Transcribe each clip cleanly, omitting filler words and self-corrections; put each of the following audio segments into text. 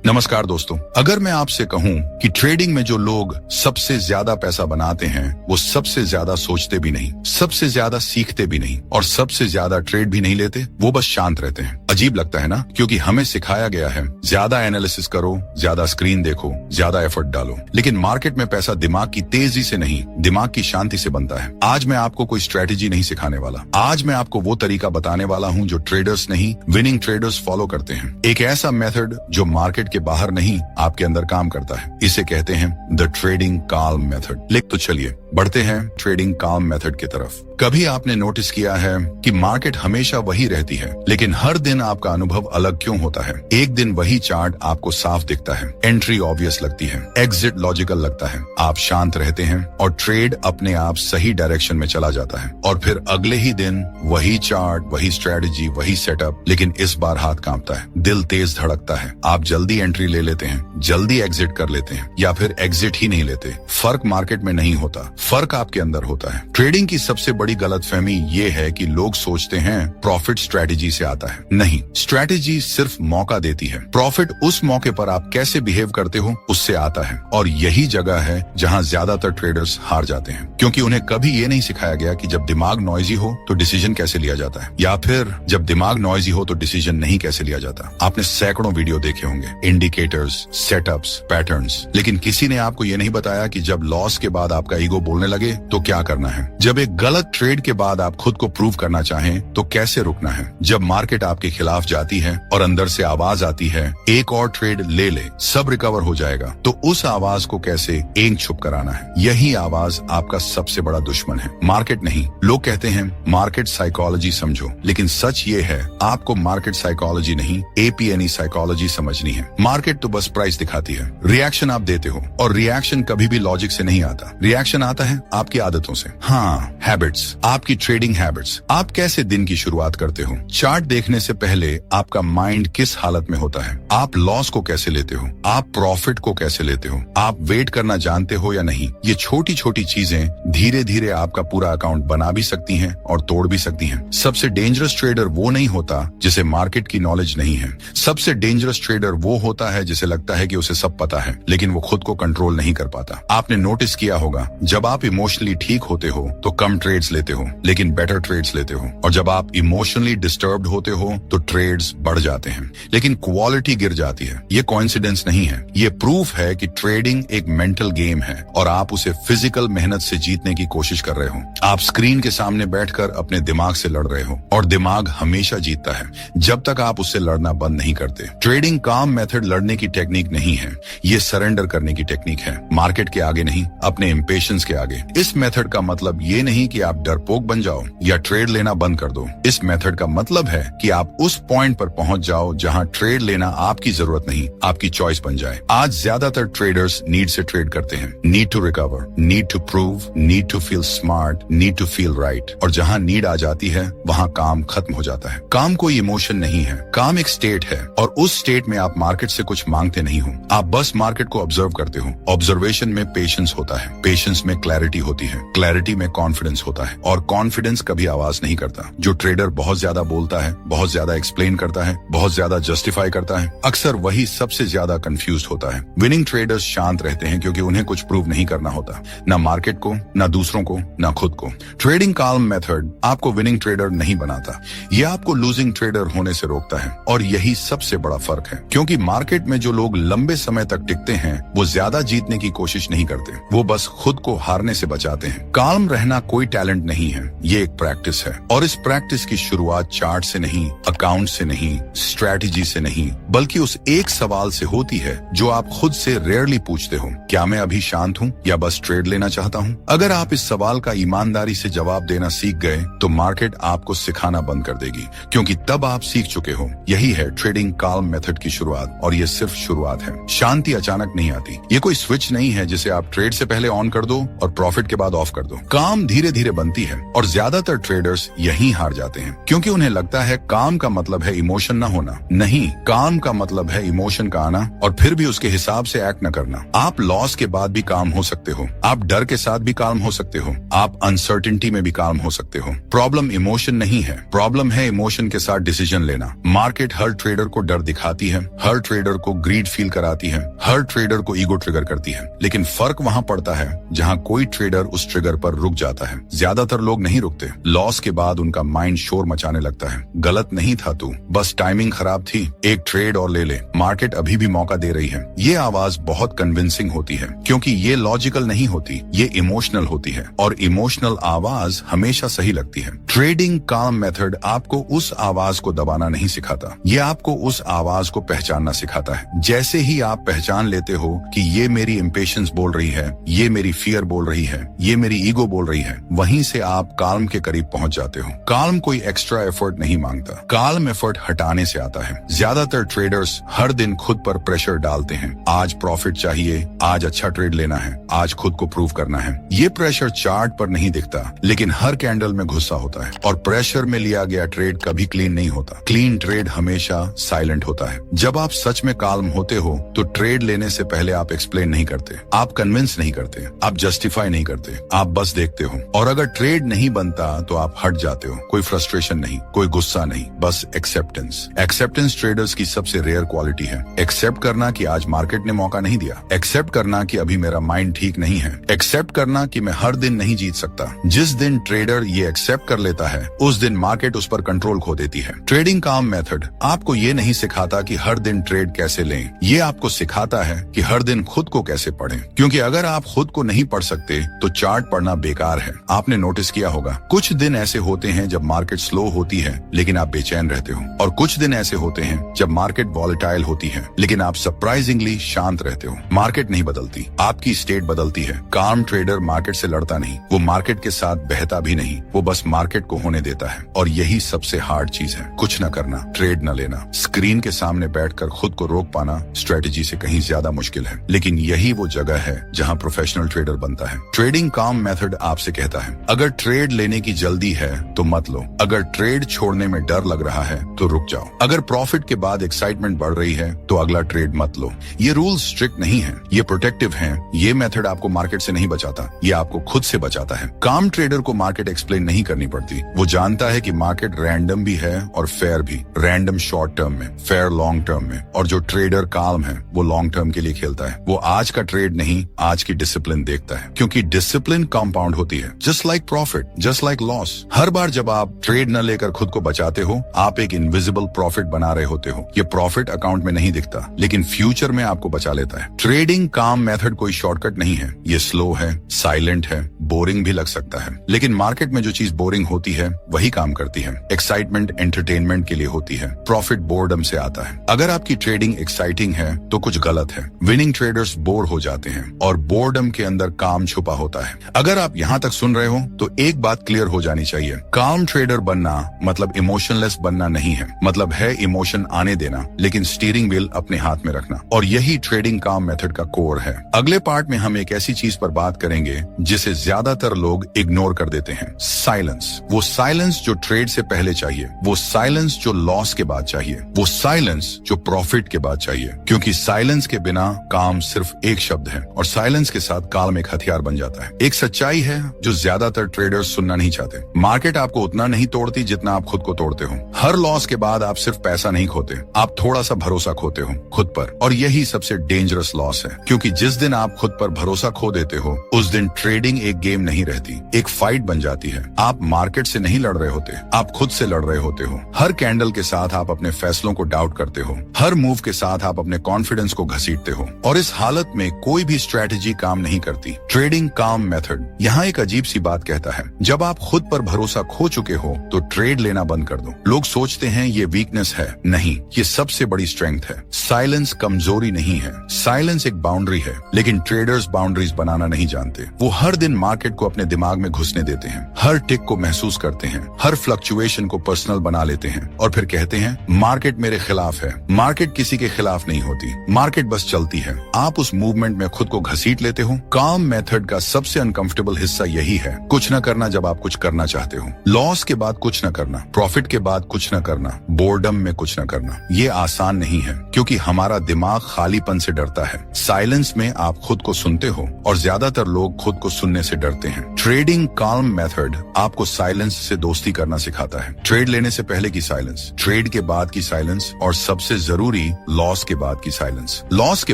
नमस्कार दोस्तों, अगर मैं आपसे कहूं कि ट्रेडिंग में जो लोग सबसे ज्यादा पैसा बनाते हैं वो सबसे ज्यादा सोचते भी नहीं, सबसे ज्यादा सीखते भी नहीं और सबसे ज्यादा ट्रेड भी नहीं लेते, वो बस शांत रहते हैं। अजीब लगता है ना, क्योंकि हमें सिखाया गया है ज्यादा एनालिसिस करो, ज्यादा स्क्रीन देखो, ज्यादा एफर्ट डालो, लेकिन मार्केट में पैसा दिमाग की तेजी से नहीं, दिमाग की शांति से बनता है। आज मैं आपको कोई स्ट्रेटेजी नहीं सिखाने वाला, आज मैं आपको वो तरीका बताने वाला हूँ जो ट्रेडर्स नहीं, विनिंग ट्रेडर्स फॉलो करते हैं। एक ऐसा मेथड जो मार्केट के बाहर नहीं, आपके अंदर काम करता है। इसे कहते हैं द ट्रेडिंग काल्म मेथड। लिख तो चलिए बढ़ते हैं ट्रेडिंग काल्म मेथड की तरफ। कभी आपने नोटिस किया है कि मार्केट हमेशा वही रहती है, लेकिन हर दिन आपका अनुभव अलग क्यों होता है? एक दिन वही चार्ट आपको साफ दिखता है, एंट्री ऑब्वियस लगती है, एग्जिट लॉजिकल लगता है, आप शांत रहते हैं और ट्रेड अपने आप सही डायरेक्शन में चला जाता है। और फिर अगले ही दिन वही चार्ट, वही स्ट्रेटेजी, वही सेटअप, लेकिन इस बार हाथ कांपता है, दिल तेज धड़कता है, आप जल्दी एंट्री ले लेते हैं, जल्दी एग्जिट कर लेते हैं या फिर एग्जिट ही नहीं लेते। फर्क मार्केट में नहीं होता, फर्क आपके अंदर होता है। ट्रेडिंग की सबसे बड़ी गलतफहमी ये है कि लोग सोचते हैं प्रॉफिट स्ट्रेटेजी से आता है। नहीं, स्ट्रेटेजी सिर्फ मौका देती है, प्रॉफिट उस मौके पर आप कैसे बिहेव करते हो उससे आता है। और यही जगह है जहां ज्यादातर ट्रेडर्स हार जाते हैं, क्योंकि उन्हें कभी ये नहीं सिखाया गया कि जब दिमाग नॉइजी हो तो डिसीजन कैसे लिया जाता है, या फिर जब दिमाग नॉइजी हो तो डिसीजन नहीं कैसे लिया जाता। आपने सैकड़ों वीडियो देखे होंगे, इंडिकेटर्स, सेटअप्स, पैटर्न्स, लेकिन किसी ने आपको ये नहीं बताया कि जब लॉस के बाद आपका ईगो बोलने लगे तो क्या करना है, जब एक गलत ट्रेड के बाद आप खुद को प्रूव करना चाहें तो कैसे रुकना है, जब मार्केट आपके खिलाफ जाती है और अंदर से आवाज आती है एक और ट्रेड ले ले, सब रिकवर हो जाएगा, तो उस आवाज को कैसे एंग छुप कराना है। यही आवाज आपका सबसे बड़ा दुश्मन है, मार्केट नहीं। लोग कहते हैं मार्केट साइकोलॉजी समझो, लेकिन सच ये है आपको मार्केट साइकोलॉजी नहीं, एपीएनई साइकोलॉजी समझनी है। मार्केट तो बस प्राइस दिखाती है, रिएक्शन आप देते हो, और रिएक्शन कभी भी लॉजिक से नहीं आता, रिएक्शन आता है आपकी आदतों से। हाँ, हैबिट्स, आपकी ट्रेडिंग हैबिट्स। आप कैसे दिन की शुरुआत करते हो? चार्ट देखने से पहले आपका माइंड किस हालत में होता है? आप लॉस को कैसे लेते हो? आप प्रॉफिट को कैसे लेते हो? आप वेट करना जानते हो या नहीं? ये छोटी छोटी चीजें धीरे धीरे आपका पूरा अकाउंट बना भी सकती हैं और तोड़ भी सकती हैं। सबसे डेंजरस ट्रेडर वो नहीं होता जिसे मार्केट की नॉलेज नहीं है, सबसे डेंजरस ट्रेडर वो होता है जिसे लगता है कि उसे सब पता है, लेकिन वो खुद को कंट्रोल नहीं कर पाता। आपने नोटिस किया होगा, जब आप इमोशनली ठीक होते हो तो कम ट्रेड्स लेते हो, लेकिन बेटर ट्रेड्स लेते हो, और जब आप इमोशनली डिस्टर्ब्ड होते हो तो ट्रेड्स बढ़ जाते हैं, लेकिन क्वालिटी गिर जाती है। ये कोइंसिडेंस नहीं है, ये प्रूफ है कि ट्रेडिंग एक मेंटल गेम है और आप उसे फिजिकल मेहनत से जीतने की कोशिश कर रहे हो। आप स्क्रीन के सामने बैठकर अपने दिमाग से लड़ रहे हो, और दिमाग हमेशा जीतता है जब तक आप उससे लड़ना बंद नहीं करते। ट्रेडिंग काम मेथड लड़ने की टेक्निक नहीं है, ये सरेंडर करने की टेक्निक है, मार्केट के आगे नहीं, अपने इम्पेशंस के आगे। इस मेथड का मतलब ये नहीं कि आप डरपोक बन जाओ या ट्रेड लेना बंद कर दो। इस मेथड का मतलब है कि आप उस पॉइंट पर पहुंच जाओ जहां ट्रेड लेना आपकी जरूरत नहीं, आपकी चॉइस बन जाए। आज ज्यादातर ट्रेडर्स नीड से ट्रेड करते हैं, need to recover, need to prove, need to feel smart, need to feel right. और जहां नीड आ जाती है वहां काम खत्म हो जाता है। काम कोई इमोशन नहीं है, काम एक स्टेट है, और उस स्टेट में आप मार्केट से कुछ मांगते नहीं हो, आप बस मार्केट को ऑब्जर्व करते हो। ऑब्जर्वेशन में पेशेंस होता है, पेशेंस में क्लैरिटी होती है, क्लैरिटी में कॉन्फिडेंस होता है, और कॉन्फिडेंस कभी आवाज नहीं करता। जो ट्रेडर बहुत ज्यादा बोलता है, बहुत ज्यादा एक्सप्लेन करता है, बहुत ज्यादा जस्टिफाई करता है, अक्सर वही सबसे ज्यादा कंफ्यूज होता है। विनिंग ट्रेडर्स शांत रहते हैं क्योंकि उन्हें कुछ प्रूव नहीं करना होता, ना मार्केट को, ना दूसरों को, ना खुद को। ट्रेडिंग काल्म मेथड आपको विनिंग ट्रेडर नहीं बनाता, यह आपको लूजिंग ट्रेडर होने से रोकता है। और यही सबसे बड़ा फर्क है, क्योंकि मार्केट में जो लोग लंबे समय तक टिकते हैं वो ज्यादा जीतने की कोशिश नहीं करते, वो बस खुद को हारने से बचाते हैं। काल्म रहना कोई टैलेंट नहीं है, ये एक प्रैक्टिस है, और इस प्रैक्टिस की शुरुआत चार्ट से नहीं, अकाउंट से नहीं, स्ट्रैटेजी से नहीं, बल्कि उस एक सवाल से होती है जो आप खुद से रेयरली पूछते हो, क्या मैं अभी शांत हूँ या बस ट्रेड लेना चाहता हूँ? अगर आप इस सवाल का ईमानदारी से जवाब देना सीख गए तो मार्केट आपको सिखाना बंद कर देगी, क्योंकि तब आप सीख चुके हो। यही है ट्रेडिंग काल्म मेथड की शुरुआत, और ये सिर्फ शुरुआत है। शांति अचानक नहीं आती, ये कोई स्विच नहीं है जिसे आप ट्रेड से पहले ऑन कर दो और प्रॉफिट के बाद ऑफ कर दो। काम धीरे धीरे बनती है और ज्यादातर ट्रेडर्स यहीं हार जाते हैं क्योंकि उन्हें लगता है काम का मतलब है इमोशन ना होना। नहीं, काम का मतलब है इमोशन का आना और फिर भी उसके हिसाब से एक्ट न करना। आप लॉस के बाद भी काम हो सकते हो, आप डर के साथ भी काम हो सकते हो, आप अनसर्टेनिटी में भी काम हो सकते हो। प्रॉब्लम इमोशन नहीं है, प्रॉब्लम है इमोशन के साथ डिसीजन लेना। मार्केट हर ट्रेडर को डर दिखाती है, हर ट्रेडर को ग्रीड फील कराती है, हर ट्रेडर को ईगो ट्रिगर करती है, लेकिन फर्क वहां पड़ता है जहां कोई ट्रेडर उस ट्रिगर पर रुक जाता है। ज्यादातर लोग नहीं रुकते। लॉस के बाद उनका माइंड शोर मचाने लगता है, गलत नहीं था तू, बस टाइमिंग खराब थी, एक ट्रेड और ले ले, मार्केट अभी भी मौका दे रही है। ये आवाज बहुत कन्विंसिंग होती है क्योंकि ये लॉजिकल नहीं होती, ये इमोशनल होती है और इमोशनल आवाज हमेशा सही लगती है। ट्रेडिंग काम मेथड आपको उस आवाज को दबाना नहीं सिखाता, ये आपको उस आवाज को पहचानना सिखाता है। जैसे ही आप पहचान लेते हो कि ये मेरी इम्पेशंस बोल रही है, ये मेरी फियर बोल रही है, ये मेरी ईगो बोल रही है, वहीं से आप काल्म के करीब पहुंच जाते हो। काल्म कोई एक्स्ट्रा एफर्ट नहीं मांगता, काल्म एफर्ट हटाने से आता है। ज्यादातर ट्रेडर्स हर दिन खुद पर प्रेशर डालते हैं, आज प्रॉफिट चाहिए, आज अच्छा ट्रेड लेना है, आज खुद को प्रूव करना है। ये प्रेशर चार्ट पर नहीं दिखता लेकिन हर कैंडल में गुस्सा होता है और प्रेशर में लिया गया ट्रेड कभी क्लीन नहीं होता। क्लीन ट्रेड हमेशा साइलेंट होता है। जब आप सच में काल्म होते हो तो ट्रेड लेने से पहले आप एक्सप्लेन नहीं करते, आप कन्विंस नहीं करते, आप जस्टिफाई नहीं करते, आप बस देखते हो। और अगर ट्रेड नहीं बनता तो आप हट जाते हो। कोई फ्रस्ट्रेशन नहीं, कोई गुस्सा नहीं, बस एक्सेप्टेंस। एक्सेप्टेंस ट्रेडर्स की सबसे रेयर क्वालिटी है। एक्सेप्ट करना कि आज मार्केट ने मौका नहीं दिया, एक्सेप्ट करना कि अभी मेरा माइंड ठीक नहीं है, एक्सेप्ट करना कि मैं हर दिन नहीं जीत सकता। जिस दिन ट्रेडर ये एक्सेप्ट कर लेता है उस दिन मार्केट उस पर कंट्रोल खो देती है। ट्रेडिंग काम मेथड आपको ये नहीं सिखाता कि हर दिन ट्रेड कैसे लें, ये आपको सिखाता है कि हर दिन खुद को कैसे पढ़ें। क्योंकि अगर आप खुद को नहीं पढ़ सकते तो चार्ट पढ़ना बेकार है। आपने नोटिस किया होगा कुछ दिन ऐसे होते हैं जब मार्केट स्लो होती है लेकिन आप बेचैन रहते हो, और कुछ दिन ऐसे होते हैं जब मार्केट वॉलेटाइल होती है लेकिन आप सरप्राइजिंगली शांत रहते हो। मार्केट नहीं बदलती, आपकी स्टेट बदलती है। काम ट्रेडर मार्केट से लड़ता नहीं, वो मार्केट के साथ बहता भी नहीं, वो बस मार्केट को होने देता है। और यही सबसे हार्ड चीज है, कुछ न करना, ट्रेड न लेना। स्क्रीन के सामने बैठकर खुद को रोक पाना स्ट्रेटेजी से कहीं ज्यादा मुश्किल है, लेकिन यही वो जगह है जहां प्रोफेशनल ट्रेडर बनता है। ट्रेडिंग काम मेथड आपसे कहता है अगर ट्रेड लेने की जल्दी है तो मत लो, अगर ट्रेड छोड़ने में डर लग रहा है तो रुक जाओ, अगर प्रॉफिट के बाद एक्साइटमेंट बढ़ रही है तो अगला ट्रेड मत लो। ये रूल स्ट्रिक्ट नहीं है, ये प्रोटेक्टिव है। ये मेथड आपको मार्केट से नहीं बचाता, ये आपको खुद से बचाता है। काम ट्रेडर को मार्केट एक्सप्लेन नहीं करनी पड़ती, वो जानता है कि मार्केट रैंडम भी है और फेयर भी। रैंडम शॉर्ट टर्म में, फेयर लॉन्ग टर्म में। और जो ट्रेडर काम है वो लॉन्ग टर्म के लिए खेलता है, वो आज का ट्रेड नहीं आज की डिसिप्लिन देखता है, क्योंकि डिसिप्लिन कंपाउंड होती है। Just like profit, just like loss. हर बार जब आप ट्रेड न लेकर खुद को बचाते हो आप एक इनविजिबल प्रॉफिट बना रहे होते हो। ये प्रॉफिट अकाउंट में नहीं दिखता लेकिन फ्यूचर में आपको बचा लेता है। ट्रेडिंग काम मेथड कोई शॉर्टकट नहीं है, ये स्लो है, साइलेंट है, बोरिंग भी लग सकता है, लेकिन मार्केट में जो चीज बोरिंग होती है वही काम करती है। एक्साइटमेंट एंटरटेनमेंट के लिए होती है, प्रॉफिट बोर्डम से आता है। अगर आपकी ट्रेडिंग एक्साइटिंग है तो कुछ गलत है। विनिंग ट्रेडर्स बोर हो जाते हैं और बोर्डम के अंदर काम छुपा होता है। अगर आप यहाँ तक सुन रहे हो तो एक बात क्लियर हो जानी चाहिए, काम ट्रेडर बनना मतलब इमोशनलेस बनना नहीं है, मतलब है इमोशन आने देना लेकिन स्टीयरिंग व्हील अपने हाथ में रखना। और यही ट्रेडिंग काम मेथड का कोर है। अगले पार्ट में हम एक ऐसी चीज पर बात करेंगे जिसे ज्यादातर लोग इग्नोर कर देते हैं, साइलेंस। वो साइलेंस जो ट्रेड से पहले चाहिए, वो साइलेंस जो लॉस के बाद चाहिए, वो साइलेंस जो प्रॉफिट के बाद चाहिए। क्योंकि साइलेंस के बिना काम सिर्फ एक शब्द है और साइलेंस के साथ काम एक हथियार बन जाता है। एक सच्चाई है जो ज्यादातर ट्रेडर्स सुनना नहीं चाहते, मार्केट आपको उतना नहीं तोड़ती जितना आप खुद को तोड़ते हो। हर लॉस के बाद आप सिर्फ पैसा नहीं खोते, आप थोड़ा सा भरोसा खोते हो खुद पर। और यही सबसे डेंजरस लॉस है, क्योंकि जिस दिन आप खुद पर भरोसा खो देते हो उस दिन ट्रेडिंग एक गेम नहीं रहती, एक फाइट बन जाती है। आप मार्केट से नहीं लड़ रहे होते, आप खुद से लड़ रहे होते हो। हर कैंडल के साथ आप अपने फैसलों को डाउट करते हो, हर मूव के साथ आप अपने कॉन्फिडेंस को घसीटते हो, और इस हालत में कोई भी स्ट्रेटेजी काम नहीं करती। ट्रेडिंग काम मेथड यहाँ एक अजीब सी बात कहता है, जब आप खुद पर भरोसा खो चुके हो तो ट्रेड लेना बंद कर दो। लोग सोचते हैं ये वीकनेस है, नहीं, ये सबसे बड़ी स्ट्रेंथ है। साइलेंस कमजोरी नहीं है, साइलेंस एक बाउंड्री है, लेकिन ट्रेडर्स बाउंड्रीज बनाना नहीं जानते। वो हर दिन मार्केट को अपने दिमाग में घुसने देते हैं, हर टिक को महसूस करते हैं, हर फ्लक्चुएशन को पर्सनल बना लेते हैं और फिर कहते हैं मार्केट मेरे खिलाफ है। मार्केट किसी के खिलाफ नहीं होती, मार्केट बस चलती है, आप उस मूवमेंट में खुद को घसीट लेते हो। काम मेथड मेथड का सबसे अनकंफर्टेबल हिस्सा यही है, कुछ न करना जब आप कुछ करना चाहते हो। लॉस के बाद कुछ न करना, प्रॉफिट के बाद कुछ न करना, बोर्डम में कुछ न करना। ये आसान नहीं है क्योंकि हमारा दिमाग खालीपन से डरता है। साइलेंस में आप खुद को सुनते हो और ज्यादातर लोग खुद को सुनने से डरते हैं। ट्रेडिंग काल्म मेथड आपको साइलेंस से दोस्ती करना सिखाता है। ट्रेड लेने से पहले की साइलेंस, ट्रेड के बाद की साइलेंस और सबसे जरूरी लॉस के बाद की साइलेंस। लॉस के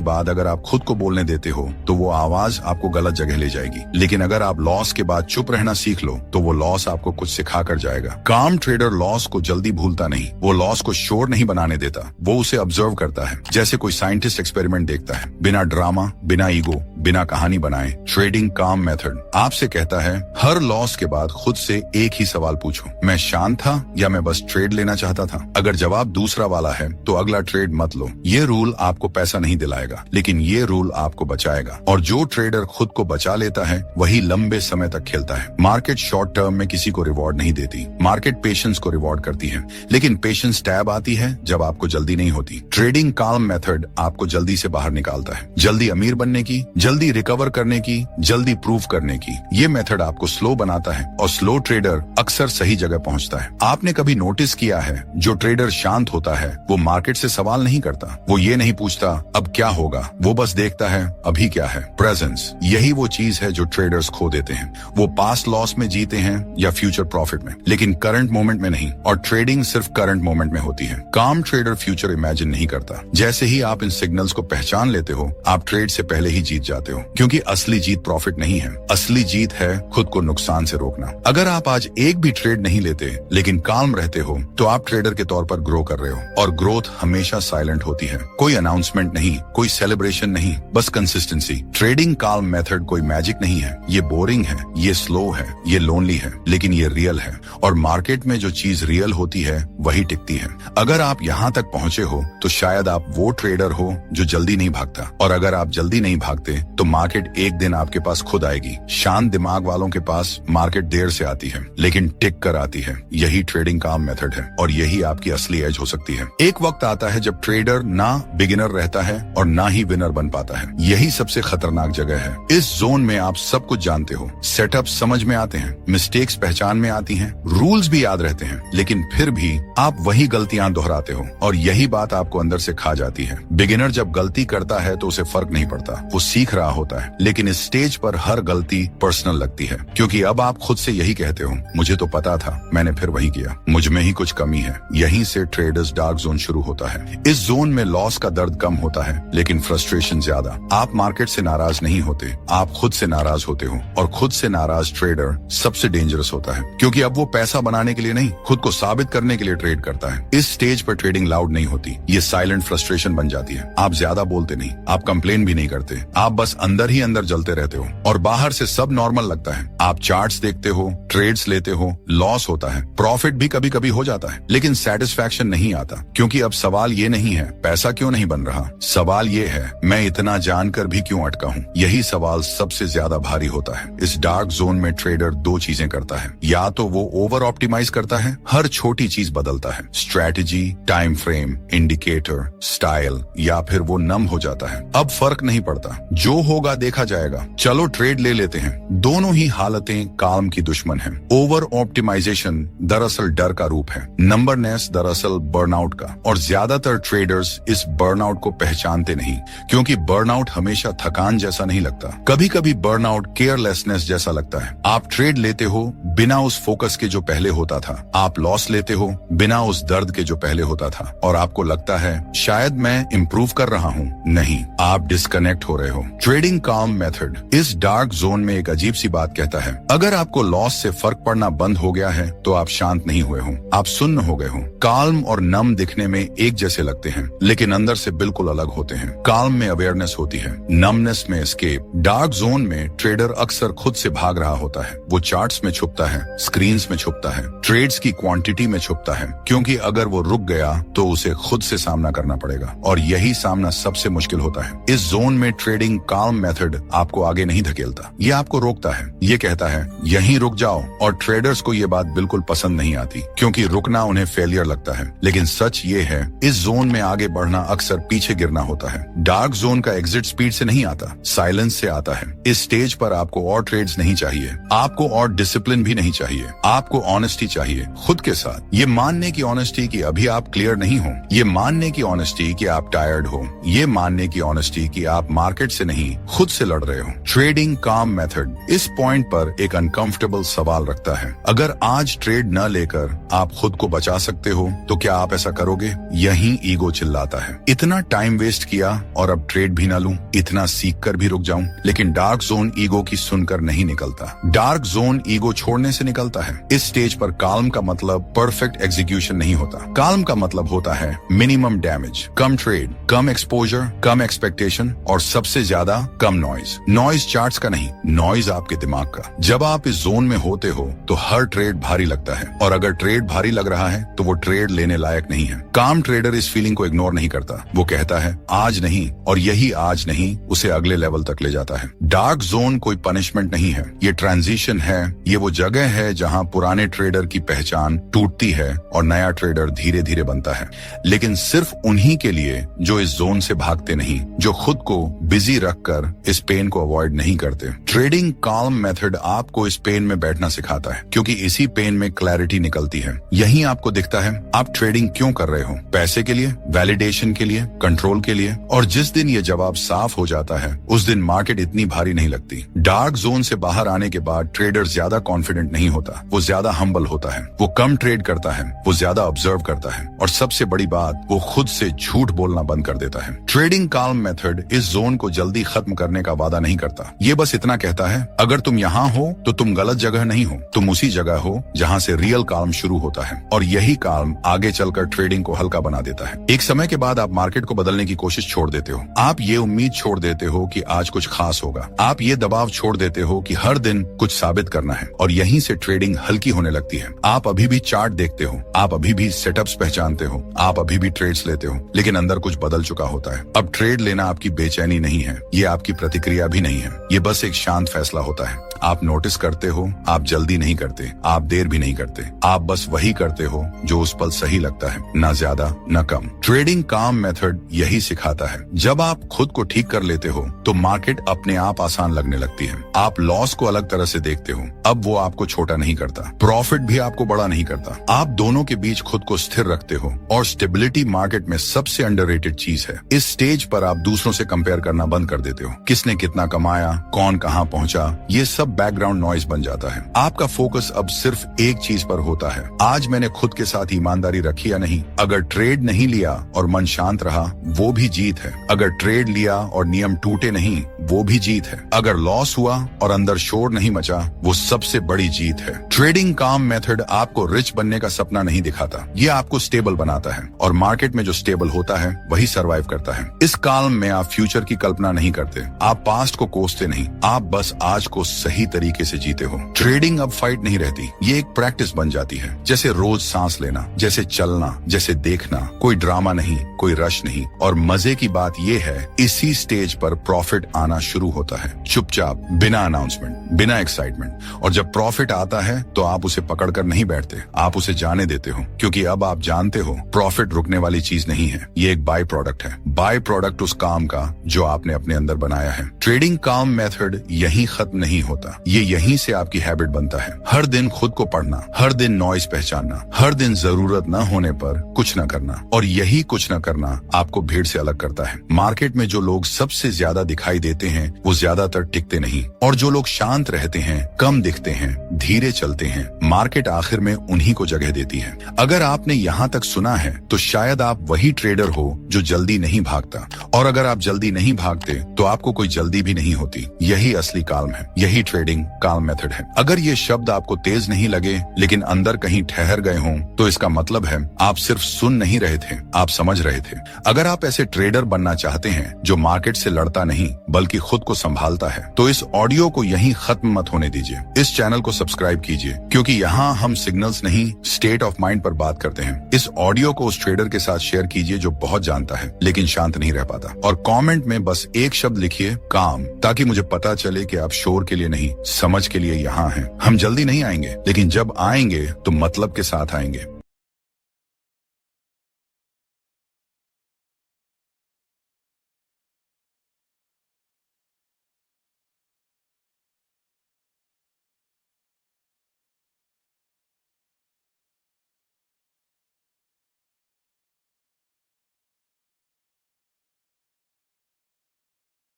बाद अगर आप खुद को बोलने देते हो तो वो आवाज आपको गलत जगह ले जाएगी, लेकिन अगर आप लॉस के बाद चुप रहना सीख लो तो वो लॉस आपको कुछ सिखा कर जाएगा। काम ट्रेडर लॉस को जल्दी भूलता नहीं, वो लॉस को शोर नहीं बनाने देता, वो उसे ऑब्जर्व करता है जैसे कोई साइंटिस्ट एक्सपेरिमेंट देखता है, बिना ड्रामा, बिना ईगो, बिना कहानी बनाए। ट्रेडिंग काम मेथड आपसे कहता है हर लॉस के बाद खुद से एक ही सवाल पूछो, मैं शांत था या मैं बस ट्रेड लेना चाहता था। अगर जवाब दूसरा वाला है तो अगला ट्रेड मत लो। ये रूल आपको पैसा नहीं दिलाएगा, लेकिन ये रूल आपको बचाएगा। और जो ट्रेडर खुद को बचा लेता है वही लंबे समय तक खेलता है। मार्केट शॉर्ट टर्म में किसी को रिवॉर्ड नहीं देती, मार्केट पेशेंस को रिवॉर्ड करती है, लेकिन पेशेंस टैब आती है जब आपको जल्दी नहीं होती। ट्रेडिंग काल्म मेथड आपको जल्दी से बाहर निकालता है, जल्दी अमीर बनने की, जल्दी रिकवर करने की, जल्दी प्रूव करने की। ये मेथड आपको स्लो बनाता है और स्लो ट्रेडर अक्सर सही जगह पहुंचता है। आपने कभी नोटिस किया है जो ट्रेडर शांत होता है वो मार्केट से सवाल नहीं करता, वो ये नहीं पूछता अब क्या होगा, वो बस देखता है अभी क्या है, प्रेजेंस। यही वो चीज है जो ट्रेडर्स खो देते हैं। वो पास्ट लॉस में जीते हैं या फ्यूचर प्रॉफिट में, लेकिन करंट मोमेंट में नहीं। और ट्रेडिंग सिर्फ करंट मोमेंट में होती है। काम ट्रेडर फ्यूचर इमेजिन नहीं करता। जैसे ही आप इन सिग्नल्स को पहचान लेते हो आप ट्रेड से पहले ही जीत जाते हो, क्योंकि असली जीत प्रॉफिट नहीं है, असली जीत है खुद को नुकसान से रोकना। अगर आप आज एक भी ट्रेड नहीं लेते लेकिन काम रहते हो तो आप ट्रेडर के तौर पर ग्रो कर रहे हो। और ग्रोथ हमेशा साइलेंट होती है, कोई अनाउंसमेंट नहीं, कोई सेलिब्रेशन नहीं, बस कंसिस्टेंसी। ट्रेडिंग काल्म मेथड कोई मैजिक नहीं है, ये बोरिंग है, ये स्लो है, ये लोनली है, लेकिन ये रियल है। और मार्केट में जो चीज रियल होती है वही टिकती है। अगर आप यहाँ तक पहुँचे हो तो शायद आप वो ट्रेडर हो जो जल्दी नहीं भागता, और अगर आप जल्दी नहीं भागते तो मार्केट एक दिन आपके पास खुद आएगी। शांत दिमाग वालों के पास मार्केट देर से आती है लेकिन टिक कर आती है। यही ट्रेडिंग काल्म मेथड है और यही आपकी असली एज हो सकती है। एक वक्त आता है जब ट्रेडर ना बिगिनर रहता है और ना ही विनर बन पाता है। यही सबसे खतरनाक जगह है। इस जोन में आप सब कुछ जानते हो, सेटअप समझ में आते हैं, मिस्टेक्स पहचान में आती हैं, रूल्स भी याद रहते हैं, लेकिन फिर भी आप वही गलतियां दोहराते हो और यही बात आपको अंदर से खा जाती है। बिगिनर जब गलती करता है तो उसे फर्क नहीं पड़ता, वो सीख रहा होता है, लेकिन इस स्टेज पर हर गलती पर्सनल लगती है, क्योंकि अब आप खुद से यही कहते हो, मुझे तो पता था, मैंने फिर वही किया, मुझ में ही कुछ कमी है। यहीं से ट्रेडर्स डार्क जोन शुरू होता है। इस जोन में लॉस का दर्द कम होता है लेकिन फ्रस्ट्रेशन ज्यादा। आप मार्केट से नाराज नहीं होते, आप खुद से नाराज होते हो, और खुद से नाराज ट्रेडर सबसे डेंजरस होता है, क्योंकि अब वो पैसा बनाने के लिए नहीं, खुद को साबित करने के लिए ट्रेड करता है। इस स्टेज पर ट्रेडिंग लाउड नहीं होती, ये साइलेंट फ्रस्ट्रेशन बन जाती है। आप ज्यादा बोलते नहीं, आप कंप्लेन भी नहीं करते, आप बस अंदर ही अंदर जलते रहते हो और बाहर से सब नॉर्मल लगता है। आप चार्ट्स देखते हो, ट्रेड्स लेते हो, लॉस होता है, प्रॉफिट भी कभी कभी हो जाता है, लेकिन सेटिस्फैक्शन नहीं आता, क्योंकि अब सवाल ये नहीं है पैसा क्यों नहीं बन रहा, सवाल ये है मैं इतना जानकर भी क्यों अटका हूँ। यही सवाल सबसे ज्यादा भारी होता है। इस डार्क जोन में ट्रेडर दो चीजें करता है, या तो वो ओवर ऑप्टिमाइज करता है, हर छोटी चीज बदलता है, strategy, time frame, indicator, style, या फिर वो नम हो जाता है, अब फर्क नहीं पड़ता, जो होगा देखा जाएगा, चलो ट्रेड ले लेते हैं। दोनों ही हालतें काल्म की दुश्मन है। ओवर ऑप्टिमाइजेशन दरअसल डर का रूप है, नंबरनेस दरअसल बर्नआउट का, और ज्यादातर ट्रेडर्स इस बर्नआउट को पहचानते नहीं, क्योंकि बर्नआउट हमेशा थकान जैसा नहीं लगता, कभी कभी बर्नआउट केयरलेसनेस जैसा लगता है। आप ट्रेड लेते हो बिना उस फोकस के जो पहले होता था, आप लॉस लेते हो बिना उस दर्द के जो पहले होता था, और आपको लगता है शायद मैं इम्प्रूव कर रहा हूँ, नहीं, आप डिस्कनेक्ट हो रहे हो। ट्रेडिंग काल्म मेथड इस डार्क जोन में एक अजीब सी बात कहता है, अगर आपको लॉस से फर्क पड़ना बंद हो गया है तो आप शांत नहीं हुए हो, आप सुन्न हो गए हो। काल्म और नम दिखने में एक जैसे लगते हैं लेकिन अंदर से बिल्कुल अलग होते हैं। काल्म में अवेयरनेस होती है, नमनेस में एस्केप। डार्क जोन में ट्रेडर अक्सर खुद से भाग रहा होता है, वो चार्ट्स में छुपता है, स्क्रीन्स में छुपता है, ट्रेड्स की क्वांटिटी में छुपता है, क्योंकि अगर वो रुक गया तो उसे खुद से सामना करना पड़ेगा, और यही सामना सबसे मुश्किल होता है। इस जोन में ट्रेडिंग काल्म मेथड आपको आगे नहीं धकेलता, ये आपको रोकता है, ये कहता है यहीं रुक जाओ। और ट्रेडर्स को ये बात बिल्कुल पसंद नहीं आती, क्योंकि रुकना उन्हें फेलियर लगता है, लेकिन सच ये है इस जोन में आगे बढ़ना अक्सर पीछे गिरना होता है। डार्क जोन का एग्जिट स्पीड से नहीं आता, साइलेंस से आता है। है। इस स्टेज पर आपको और ट्रेड्स नहीं चाहिए, आपको और डिसिप्लिन भी नहीं चाहिए, आपको ऑनेस्टी चाहिए खुद के साथ। ये मानने की ऑनेस्टी कि अभी आप क्लियर नहीं हो, ये मानने की ऑनेस्टी कि आप टायर्ड हो, ये मानने की ऑनेस्टी कि आप मार्केट से नहीं खुद से लड़ रहे हो। ट्रेडिंग काम मेथड इस पॉइंट पर एक अनकंफर्टेबल सवाल रखता है। अगर आज ट्रेड न लेकर आप खुद को बचा सकते हो तो क्या आप ऐसा करोगे? यही ईगो चिल्लाता है, इतना टाइम वेस्ट किया और अब ट्रेड भी ना लूं, इतना सीख कर भी रुक जाऊं। लेकिन डार्क जोन ईगो की सुनकर नहीं निकलता, डार्क जोन ईगो छोड़ने से निकलता है। इस स्टेज पर काल्म का मतलब परफेक्ट एग्जीक्यूशन नहीं होता, काल्म का मतलब होता है मिनिमम डैमेज, कम ट्रेड, कम एक्सपोजर, कम एक्सपेक्टेशन और सबसे ज्यादा कम नॉइज। नॉइज चार्ट्स का नहीं, नॉइज आपके दिमाग का। जब आप इस जोन में होते हो तो हर ट्रेड भारी लगता है, और अगर ट्रेड भारी लग रहा है तो वो ट्रेड लेने लायक नहीं है। काम ट्रेडर इस फीलिंग को इग्नोर नहीं करता, वो कहता है आज नहीं, और यही आज नहीं उसे अगले लेवल तक ले जाता है। डार्क जोन कोई पनिशमेंट नहीं है, ये ट्रांजिशन है, ये वो जगह है जहां पुराने ट्रेडर की पहचान टूटती है और नया ट्रेडर धीरे धीरे बनता है। लेकिन सिर्फ उन्हीं के लिए जो इस जोन से भागते नहीं, जो खुद को बिजी रखकर इस पेन को अवॉइड नहीं करते। ट्रेडिंग काल्म मेथड आपको इस पेन में बैठना सिखाता है, क्योंकि इसी पेन में क्लैरिटी निकलती है। यही आपको दिखता है आप ट्रेडिंग क्यों कर रहे हो, पैसे के लिए, वैलिडेशन के लिए, कंट्रोल के लिए। और जिस दिन ये जवाब साफ हो जाता है उस दिन मार्केट इतनी भारी नहीं लगती। डार्क जोन से बाहर आने के बाद ट्रेडर ज्यादा कॉन्फिडेंट नहीं होता, वो ज्यादा हम्बल होता है, वो कम ट्रेड करता है, वो ज्यादा ऑब्जर्व करता है, और सबसे बड़ी बात वो खुद से झूठ बोलना बंद कर देता है। ट्रेडिंग काल्म मेथड इस जोन को जल्दी खत्म करने का वादा नहीं करता, ये बस इतना कहता है अगर तुम यहाँ हो तो तुम गलत जगह नहीं हो, तुम उसी जगह हो जहाँ से रियल काल्म शुरू होता है, और यही काल्म आगे चलकर ट्रेडिंग को हल्का बना देता है। एक समय के बाद आप मार्केट को बदलने की कोशिश छोड़ देते हो, आप ये उम्मीद छोड़ देते हो कि आज कुछ खास होगा, आप ये दबाव छोड़ देते हो कि हर दिन कुछ साबित करना है, और यहीं से ट्रेडिंग हल्की होने लगती है। आप अभी भी चार्ट देखते हो, आप अभी भी सेटअप्स पहचानते हो, आप अभी भी ट्रेड्स लेते हो, लेकिन अंदर कुछ बदल चुका होता है। अब ट्रेड लेना आपकी बेचैनी नहीं है, ये आपकी प्रतिक्रिया भी नहीं है, ये बस एक शांत फैसला होता है। आप नोटिस करते हो, आप जल्दी नहीं करते, आप देर भी नहीं करते, आप बस वही करते हो जो उस पल सही लगता है, ना ज्यादा न कम। ट्रेडिंग काम मेथड यही सिखाता है। जब आप खुद को ठीक कर लेते हो तो मार्केट अपने आप आसान लगने लगती है। आप लॉस को अलग तरह से देखते हो, अब वो आपको छोटा नहीं करता, प्रॉफिट भी आपको बड़ा नहीं करता। आप दोनों के बीच खुद को स्थिर रखते हो, और स्टेबिलिटी मार्केट में सबसे अंडररेटेड चीज है। इस स्टेज पर आप दूसरों से कंपेयर करना बंद कर देते हो, किसने कितना कमाया, कौन कहाँ पहुंचा, ये सब बैकग्राउंड नॉइज बन जाता है। आपका फोकस अब सिर्फ एक चीज पर होता है, आज मैंने खुद के साथ ईमानदारी रखी या नहीं। अगर ट्रेड नहीं लिया और मन शांत रहा वो भी जीत है, अगर ट्रेड लिया और नियम टूटे नहीं वो भी जीत है, अगर लॉस हुआ और अंदर शोर नहीं मचा वो सबसे बड़ी जीत है। ट्रेडिंग काम मेथड आपको रिच बनने का सपना नहीं दिखाता, ये आपको स्टेबल बनाता है, और मार्केट में जो स्टेबल होता है वही सरवाइव करता है। इस काल्म में आप फ्यूचर की कल्पना नहीं करते, आप पास्ट को कोसते नहीं, आप बस आज को सही तरीके से जीते हो। ट्रेडिंग अब फाइट नहीं रहती, ये एक प्रैक्टिस बन जाती है, जैसे रोज सांस लेना, जैसे चलना, जैसे देखना। कोई ड्रामा नहीं, कोई रश नहीं, और मजे की बात ये है इसी स्टेज पर प्रॉफिट आना शुरू होता है, चुपचाप, बिना अनाउंसमेंट, बिना एक्साइटमेंट। और जब प्रॉफिट आता है तो आप उसे पकड़कर नहीं बैठते, आप उसे जाने देते हो, क्योंकि अब आप जानते हो प्रॉफिट रुकने वाली चीज नहीं है, ये एक बाय प्रोडक्ट है, बाय प्रोडक्ट उस काम का जो आपने अपने अंदर बनाया है। ट्रेडिंग काम मेथड यहीं खत्म नहीं होता, ये यहीं से आपकी हैबिट बनता है। हर दिन खुद को पढ़ना, हर दिन नॉइज पहचानना, हर दिन जरूरत न होने पर कुछ न करना, और यही कुछ न करना आपको भीड़ से अलग करता है। मार्केट में जो लोग सबसे ज्यादा दिखाई देते हैं वो ज्यादातर टिकते नहीं, और जो लोग शांत रहते हैं, कम दिखते हैं, धीरे चलते हैं, मार्केट आखिर में उन्हीं को जगह देती है। अगर आपने यहाँ तक सुना है तो शायद आप वही ट्रेडर हो जो जल्दी नहीं भागता, और अगर आप जल्दी नहीं भागते तो आपको कोई जल्दी भी नहीं होती। यही असली काल्म है, यही ट्रेडिंग काल्म मेथड है। अगर ये शब्द आपको तेज नहीं लगे लेकिन अंदर कहीं ठहर गए हों तो इसका मतलब है आप सिर्फ सुन नहीं रहे थे, आप समझ रहे थे। अगर आप ऐसे ट्रेडर बनना चाहते हैं जो मार्केट से लड़ता नहीं बल्कि खुद को संभालता है तो इस ऑडियो को यहीं खत्म मत होने दीजिए। इस चैनल को सब्सक्राइब कीजिए, क्योंकि यहाँ हम सिग्नल्स नहीं स्टेट ऑफ माइंड पर बात करते हैं। इस ऑडियो को उस ट्रेडर के साथ शेयर कीजिए जो बहुत जानता है लेकिन शांत नहीं रह पाता, और कमेंट में बस एक शब्द लिखिए, काम, ताकि मुझे पता चले कि आप शोर के लिए नहीं समझ के लिए यहाँ हैं। हम जल्दी नहीं आएंगे, लेकिन जब आएंगे तो मतलब के साथ आएंगे।